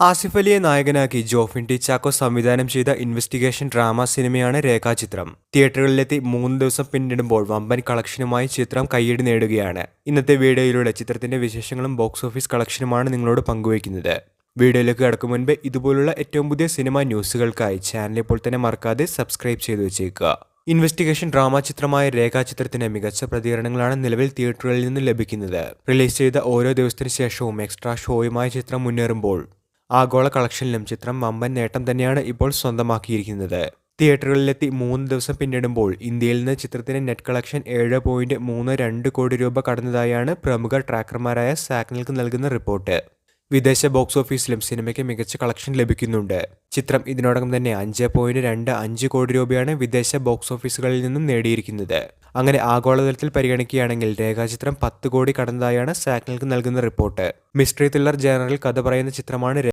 ആസിഫ് അലിയെ നായകനാക്കി ജോഫിൻ ടി ചാക്കോ സംവിധാനം ചെയ്ത ഇൻവെസ്റ്റിഗേഷൻ ഡ്രാമ സിനിമയാണ് രേഖാചിത്രം. തിയേറ്ററുകളിലെത്തി 3 ദിവസം പിന്നിടുമ്പോൾ വമ്പൻ കളക്ഷനുമായി ചിത്രം കയ്യടി നേടുകയാണ്. ഇന്നത്തെ വീഡിയോയിലൂടെ ചിത്രത്തിന്റെ വിശേഷങ്ങളും ബോക്സ് ഓഫീസ് കളക്ഷനുമാണ് നിങ്ങളോട് പങ്കുവയ്ക്കുന്നത്. വീഡിയോയിലേക്ക് കടക്കും മുൻപ് ഇതുപോലുള്ള ഏറ്റവും പുതിയ സിനിമ ന്യൂസുകൾക്കായി ചാനൽ ഇപ്പോൾ തന്നെ മറക്കാതെ സബ്സ്ക്രൈബ് ചെയ്തു വെച്ചേക്കുക. ഇൻവെസ്റ്റിഗേഷൻ ഡ്രാമ ചിത്രമായ രേഖാചിത്രത്തിന് മികച്ച പ്രതികരണങ്ങളാണ് നിലവിൽ തിയേറ്ററുകളിൽ നിന്ന് ലഭിക്കുന്നത്. റിലീസ് ചെയ്ത ഓരോ ദിവസത്തിനു ശേഷവും എക്സ്ട്രാ ഷോയുമായി ചിത്രം മുന്നേറുമ്പോൾ ആഗോള കളക്ഷനിലും ചിത്രം വമ്പൻ നേട്ടം തന്നെയാണ് ഇപ്പോൾ സ്വന്തമാക്കിയിരിക്കുന്നത്. തിയേറ്ററുകളിലെത്തി 3 ദിവസം പിന്നിടുമ്പോൾ ഇന്ത്യയിൽ നിന്ന് ചിത്രത്തിന്റെ നെറ്റ് കളക്ഷൻ 7.32 കോടി രൂപ കടന്നതായാണ് പ്രമുഖ ട്രാക്കർമാരായ സാക്നൽക്ക് നൽകുന്ന റിപ്പോർട്ട്. വിദേശ ബോക്സ് ഓഫീസിലും സിനിമയ്ക്ക് മികച്ച കളക്ഷൻ ലഭിക്കുന്നുണ്ട്. ചിത്രം ഇതിനോടകം തന്നെ 5.25 കോടി രൂപയാണ് വിദേശ ബോക്സ് ഓഫീസുകളിൽ നിന്നും നേടിയിരിക്കുന്നത്. അങ്ങനെ ആഗോളതലത്തിൽ പരിഗണിക്കുകയാണെങ്കിൽ രേഖാചിത്രം 10 കോടി കടന്നതായാണ് സാക്നൽക്ക് നൽകുന്ന റിപ്പോർട്ട്. മിസ്റ്ററി ത്രില്ലർ ജേണറിൽ കഥ പറയുന്ന ചിത്രമാണ്